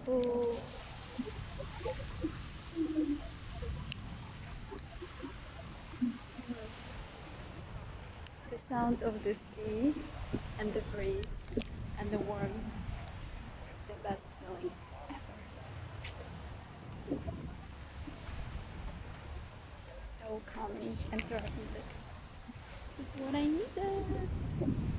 Oh, the sound of the sea and the breeze and the warmth is the best feeling ever. So calming and therapeutic. This is what I needed.